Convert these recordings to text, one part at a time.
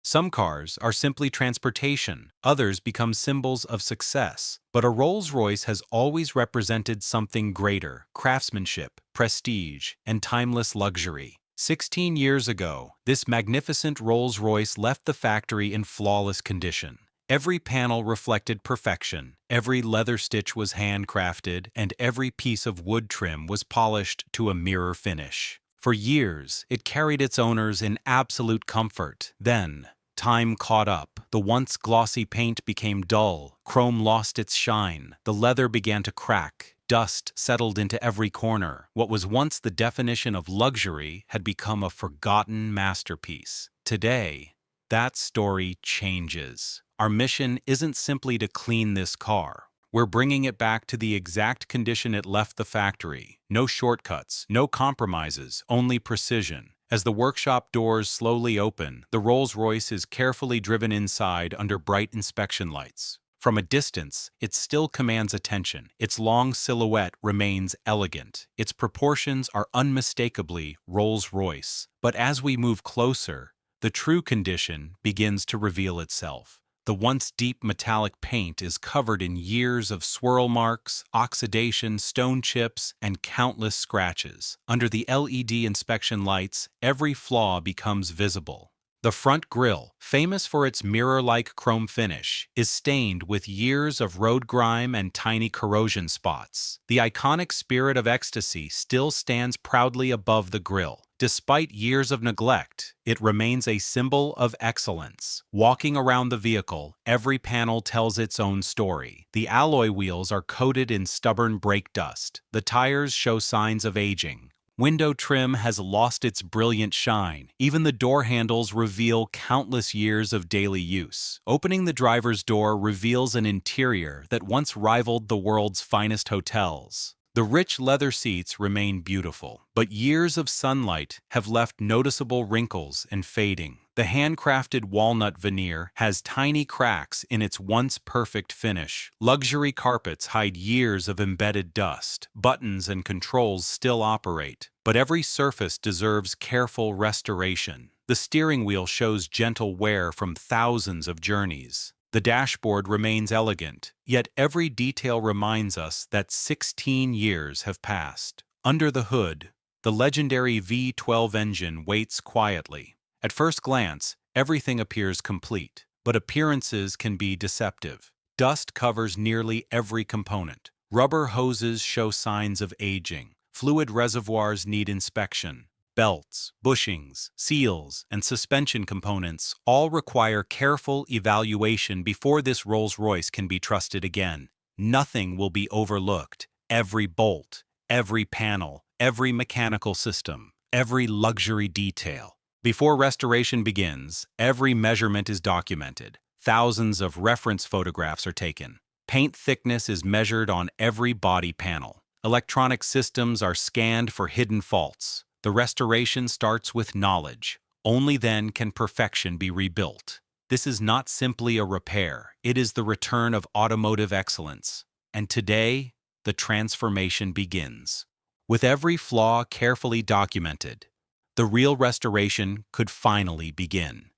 Some cars are simply transportation, others become symbols of success. But a Rolls-Royce has always represented something greater: craftsmanship, prestige, and timeless luxury. 16 years ago, this magnificent Rolls-Royce left the factory in flawless condition. Every panel reflected perfection, every leather stitch was handcrafted, and every piece of wood trim was polished to a mirror finish. For years, it carried its owners in absolute comfort. Then, time caught up. The once glossy paint became dull, chrome lost its shine, the leather began to crack, dust settled into every corner. What was once the definition of luxury had become a forgotten masterpiece. Today, that story changes. Our mission isn't simply to clean this car. We're bringing it back to the exact condition it left the factory. No shortcuts, no compromises, only precision. As the workshop doors slowly open, the Rolls-Royce is carefully driven inside under bright inspection lights. From a distance, it still commands attention. Its long silhouette remains elegant. Its proportions are unmistakably Rolls-Royce. But as we move closer, the true condition begins to reveal itself. The once deep metallic paint is covered in years of swirl marks, oxidation, stone chips, and countless scratches. Under the LED inspection lights, every flaw becomes visible. The front grille, famous for its mirror-like chrome finish, is stained with years of road grime and tiny corrosion spots. The iconic Spirit of Ecstasy still stands proudly above the grille. Despite years of neglect, it remains a symbol of excellence. Walking around the vehicle, every panel tells its own story. The alloy wheels are coated in stubborn brake dust. The tires show signs of aging. Window trim has lost its brilliant shine. Even the door handles reveal countless years of daily use. Opening the driver's door reveals an interior that once rivaled the world's finest hotels. The rich leather seats remain beautiful, but years of sunlight have left noticeable wrinkles and fading. The handcrafted walnut veneer has tiny cracks in its once perfect finish. Luxury carpets hide years of embedded dust. Buttons and controls still operate, but every surface deserves careful restoration. The steering wheel shows gentle wear from thousands of journeys. The dashboard remains elegant, yet every detail reminds us that 16 years have passed. Under the hood, the legendary V12 engine waits quietly. At first glance, everything appears complete, but appearances can be deceptive. Dust covers nearly every component. Rubber hoses show signs of aging. Fluid reservoirs need inspection. Belts, bushings, seals, and suspension components all require careful evaluation before this Rolls-Royce can be trusted again. Nothing will be overlooked. Every bolt, every panel, every mechanical system, every luxury detail. Before restoration begins, every measurement is documented. Thousands of reference photographs are taken. Paint thickness is measured on every body panel. Electronic systems are scanned for hidden faults. The restoration starts with knowledge. Only then can perfection be rebuilt. This is not simply a repair, it is the return of automotive excellence. And today, the transformation begins. With every flaw carefully documented, the real restoration could finally begin.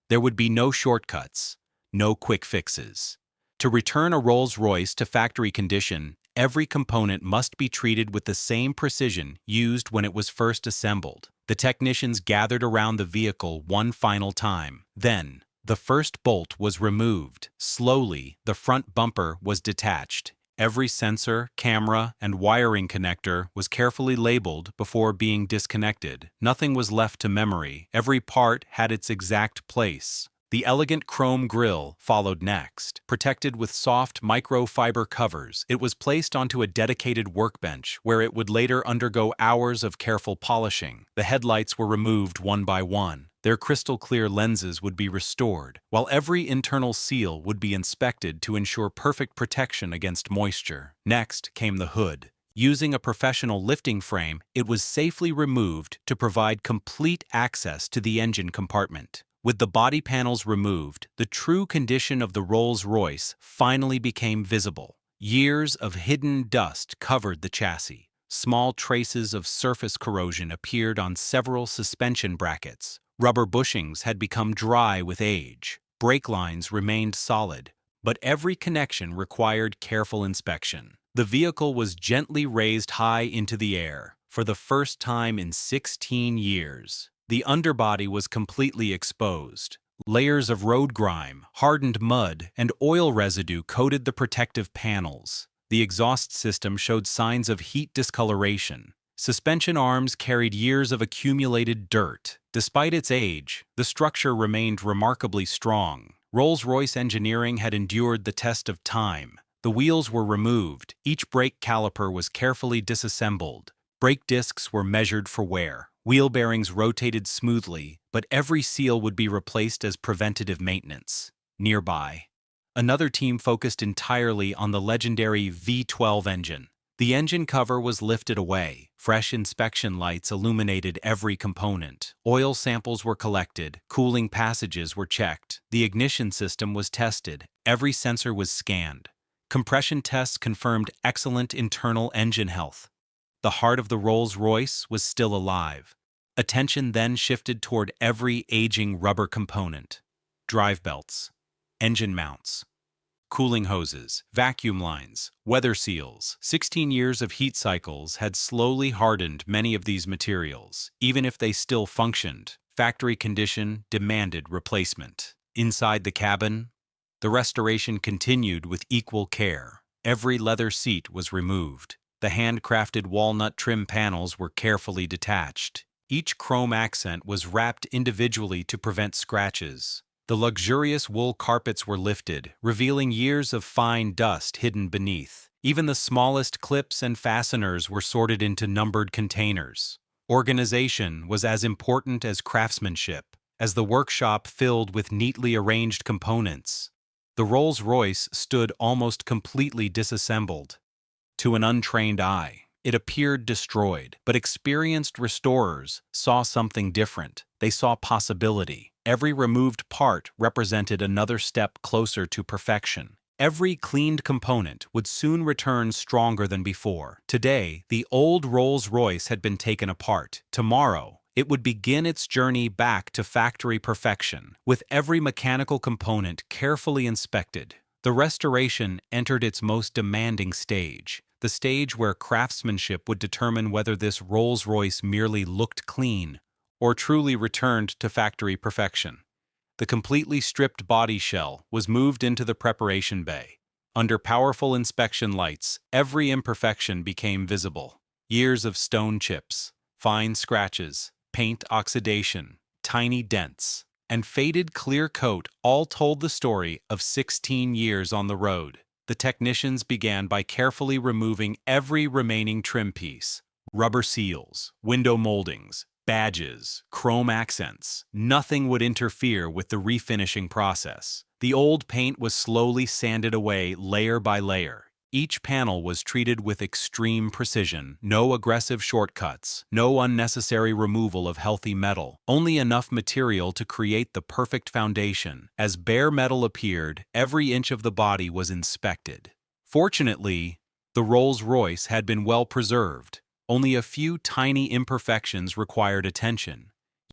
There would be no shortcuts, no quick fixes. To return a Rolls-Royce to factory condition, every component must be treated with the same precision used when it was first assembled. The technicians gathered around the vehicle one final time. Then, the first bolt was removed. Slowly, the front bumper was detached. Every sensor, camera, and wiring connector was carefully labeled before being disconnected. Nothing was left to memory. Every part had its exact place. The elegant chrome grille followed next. Protected with soft microfiber covers, it was placed onto a dedicated workbench where it would later undergo hours of careful polishing. The headlights were removed one by one. Their crystal-clear lenses would be restored, while every internal seal would be inspected to ensure perfect protection against moisture. Next came the hood. Using a professional lifting frame, it was safely removed to provide complete access to the engine compartment. With the body panels removed, the true condition of the Rolls-Royce finally became visible. Years of hidden dust covered the chassis. Small traces of surface corrosion appeared on several suspension brackets. Rubber bushings had become dry with age. Brake lines remained solid, but every connection required careful inspection. The vehicle was gently raised high into the air. For the first time in 16 years, the underbody was completely exposed. Layers of road grime, hardened mud, and oil residue coated the protective panels. The exhaust system showed signs of heat discoloration. Suspension arms carried years of accumulated dirt. Despite its age, the structure remained remarkably strong. Rolls-Royce engineering had endured the test of time. The wheels were removed, each brake caliper was carefully disassembled. Brake discs were measured for wear. Wheel bearings rotated smoothly, but every seal would be replaced as preventative maintenance. Nearby, another team focused entirely on the legendary V12 engine. The engine cover was lifted away. Fresh inspection lights illuminated every component. Oil samples were collected. Cooling passages were checked. The ignition system was tested. Every sensor was scanned. Compression tests confirmed excellent internal engine health. The heart of the Rolls-Royce was still alive. Attention then shifted toward every aging rubber component. Drive belts, engine mounts, cooling hoses, vacuum lines, weather seals. 16 years of heat cycles had slowly hardened many of these materials. Even if they still functioned, factory condition demanded replacement. Inside the cabin, the restoration continued with equal care. Every leather seat was removed. The handcrafted walnut trim panels were carefully detached. Each chrome accent was wrapped individually to prevent scratches. The luxurious wool carpets were lifted, revealing years of fine dust hidden beneath. Even the smallest clips and fasteners were sorted into numbered containers. Organization was as important as craftsmanship, as the workshop filled with neatly arranged components. The Rolls-Royce stood almost completely disassembled. To an untrained eye, it appeared destroyed, but experienced restorers saw something different. They saw possibility. Every removed part represented another step closer to perfection. Every cleaned component would soon return stronger than before. Today, the old Rolls-Royce had been taken apart. Tomorrow, it would begin its journey back to factory perfection, with every mechanical component carefully inspected. The restoration entered its most demanding stage, the stage where craftsmanship would determine whether this Rolls-Royce merely looked clean or truly returned to factory perfection. The completely stripped body shell was moved into the preparation bay. Under powerful inspection lights, every imperfection became visible. Years of stone chips, fine scratches, paint oxidation, tiny dents, and faded clear coat all told the story of 16 years on the road. The technicians began by carefully removing every remaining trim piece. Rubber seals, window moldings, badges, chrome accents. Nothing would interfere with the refinishing process. The old paint was slowly sanded away layer by layer. Each panel was treated with extreme precision. No aggressive shortcuts, no unnecessary removal of healthy metal, only enough material to create the perfect foundation. As bare metal appeared, every inch of the body was inspected. Fortunately, the Rolls-Royce had been well preserved. Only a few tiny imperfections required attention.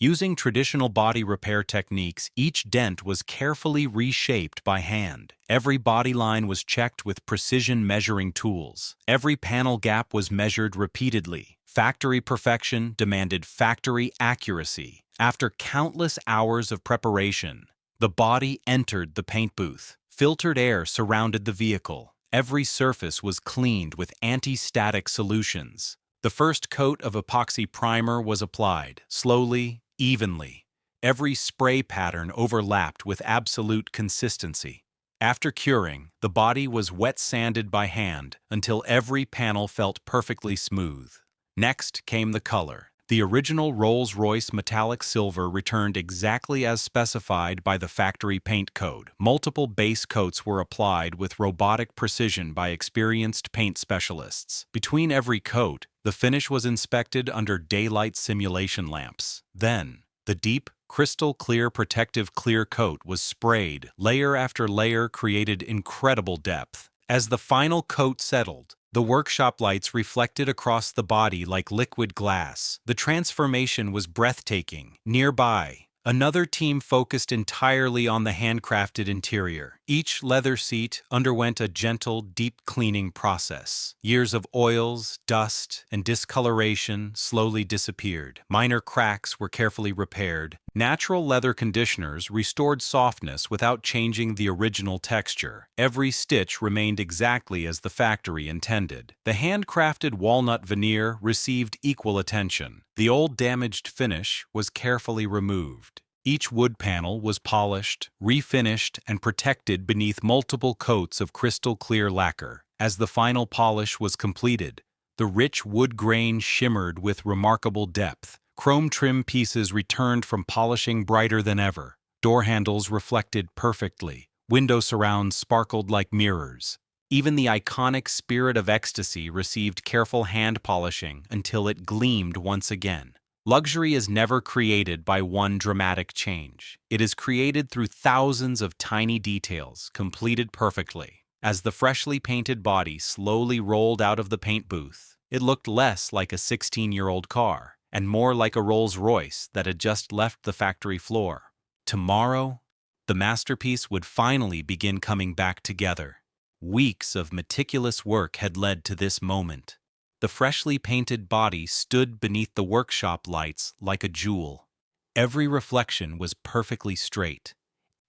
Using traditional body repair techniques, each dent was carefully reshaped by hand. Every body line was checked with precision measuring tools. Every panel gap was measured repeatedly. Factory perfection demanded factory accuracy. After countless hours of preparation, the body entered the paint booth. Filtered air surrounded the vehicle. Every surface was cleaned with anti-static solutions. The first coat of epoxy primer was applied, slowly, evenly. Every spray pattern overlapped with absolute consistency. After curing, the body was wet sanded by hand until every panel felt perfectly smooth. Next came the color. The original Rolls-Royce metallic silver returned exactly as specified by the factory paint code. Multiple base coats were applied with robotic precision by experienced paint specialists. Between every coat, the finish was inspected under daylight simulation lamps. Then, the deep, crystal-clear protective clear coat was sprayed. Layer after layer created incredible depth. As the final coat settled, the workshop lights reflected across the body like liquid glass. The transformation was breathtaking. Nearby, Another team focused entirely on the handcrafted interior. Each leather seat underwent a gentle, deep cleaning process. Years of oils, dust, and discoloration slowly disappeared. Minor cracks were carefully repaired. Natural leather conditioners restored softness without changing the original texture. Every stitch remained exactly as the factory intended. The handcrafted walnut veneer received equal attention. The old damaged finish was carefully removed. Each wood panel was polished, refinished, and protected beneath multiple coats of crystal-clear lacquer. As the final polish was completed, the rich wood grain shimmered with remarkable depth. Chrome trim pieces returned from polishing brighter than ever. Door handles reflected perfectly. Window surrounds sparkled like mirrors. Even the iconic Spirit of Ecstasy received careful hand polishing until it gleamed once again. Luxury is never created by one dramatic change. It is created through thousands of tiny details, completed perfectly. As the freshly painted body slowly rolled out of the paint booth, it looked less like a 16-year-old car and more like a Rolls-Royce that had just left the factory floor. Tomorrow, the masterpiece would finally begin coming back together. Weeks of meticulous work had led to this moment. The freshly painted body stood beneath the workshop lights like a jewel. Every reflection was perfectly straight.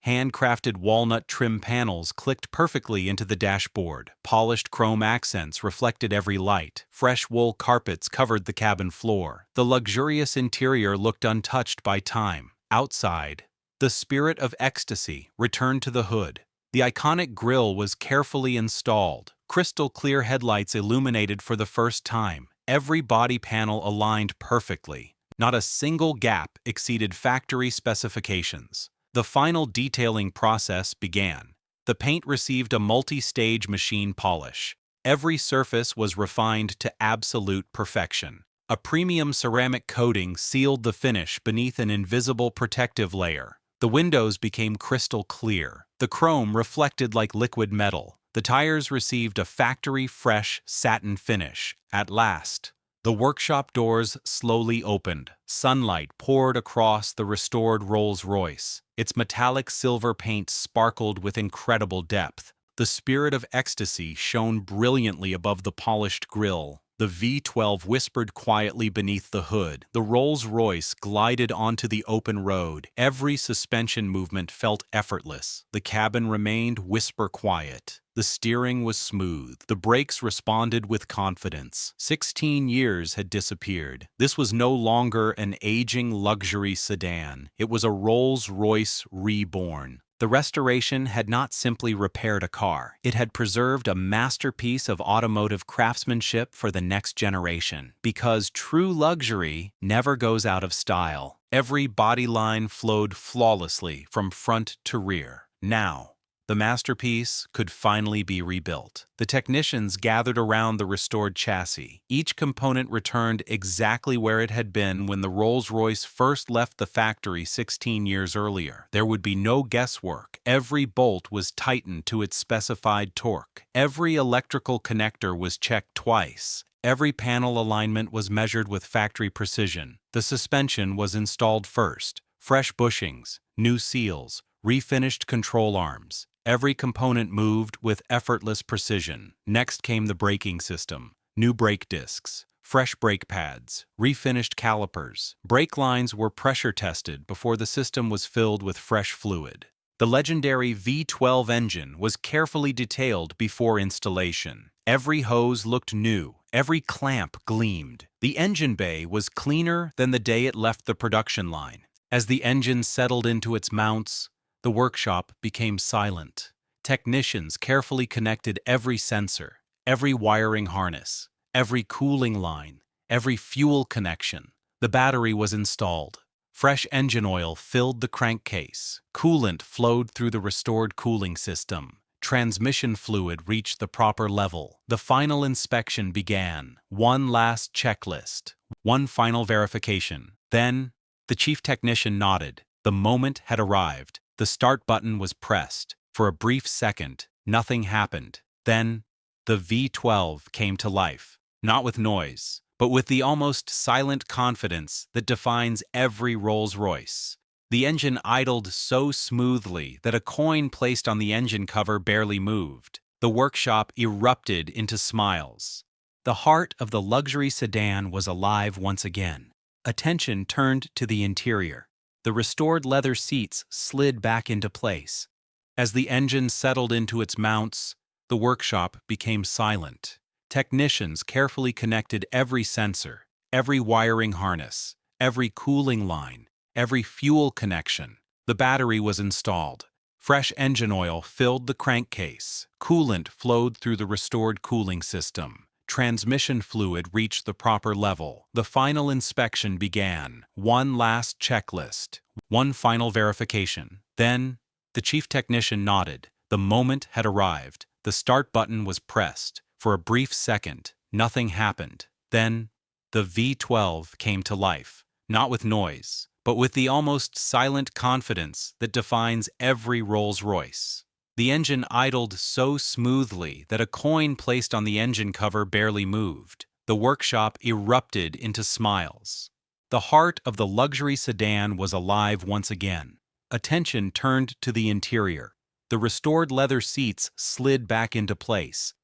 Handcrafted walnut trim panels clicked perfectly into the dashboard. Polished chrome accents reflected every light. Fresh wool carpets covered the cabin floor. The luxurious interior looked untouched by time. Outside, the Spirit of Ecstasy returned to the hood. The iconic grille was carefully installed. Crystal-clear headlights illuminated for the first time. Every body panel aligned perfectly. Not a single gap exceeded factory specifications. The final detailing process began. The paint received a multi-stage machine polish. Every surface was refined to absolute perfection. A premium ceramic coating sealed the finish beneath an invisible protective layer. The windows became crystal clear. The chrome reflected like liquid metal. The tires received a factory-fresh satin finish. At last, the workshop doors slowly opened. Sunlight poured across the restored Rolls-Royce. Its metallic silver paint sparkled with incredible depth. The Spirit of Ecstasy shone brilliantly above the polished grille. The V12 whispered quietly beneath the hood. The Rolls-Royce glided onto the open road. Every suspension movement felt effortless. The cabin remained whisper quiet. The steering was smooth. The brakes responded with confidence. 16 years had disappeared. This was no longer an aging luxury sedan. It was a Rolls-Royce reborn. The restoration had not simply repaired a car. It had preserved a masterpiece of automotive craftsmanship for the next generation. Because true luxury never goes out of style. Every body line flowed flawlessly from front to rear. Now, the masterpiece could finally be rebuilt. The technicians gathered around the restored chassis. Each component returned exactly where it had been when the Rolls-Royce first left the factory 16 years earlier. There would be no guesswork. Every bolt was tightened to its specified torque. Every electrical connector was checked twice. Every panel alignment was measured with factory precision. The suspension was installed first. Fresh bushings, new seals, refinished control arms. Every component moved with effortless precision. Next came the braking system, new brake discs, fresh brake pads, refinished calipers. Brake lines were pressure tested before the system was filled with fresh fluid. The legendary V12 engine was carefully detailed before installation. Every hose looked new, every clamp gleamed. The engine bay was cleaner than the day it left the production line. As the engine settled into its mounts, the workshop became silent. Technicians carefully connected every sensor, every wiring harness, every cooling line, every fuel connection. The battery was installed. Fresh engine oil filled the crankcase. Coolant flowed through the restored cooling system. Transmission fluid reached the proper level. The final inspection began. One last checklist, one final verification. Then, the chief technician nodded. The moment had arrived. The start button was pressed. For a brief second, nothing happened. Then, the V12 came to life. Not with noise, but with the almost silent confidence that defines every Rolls-Royce. The engine idled so smoothly that a coin placed on the engine cover barely moved. The workshop erupted into smiles. The heart of the luxury sedan was alive once again. Attention turned to the interior. The restored leather seats slid back into place. As the engine settled into its mounts, the workshop became silent. Technicians carefully connected every sensor, every wiring harness, every cooling line, every fuel connection. The battery was installed. Fresh engine oil filled the crankcase. Coolant flowed through the restored cooling system. Transmission fluid reached the proper level. The final inspection began. One last checklist. One final verification. Then, the chief technician nodded. The moment had arrived. The start button was pressed. For a brief second, nothing happened. Then, the V12 came to life. Not with noise, but with the almost silent confidence that defines every Rolls-Royce. The engine idled so smoothly that a coin placed on the engine cover barely moved. The workshop erupted into smiles. The heart of the luxury sedan was alive once again. Attention turned to the interior. The restored leather seats slid back into place.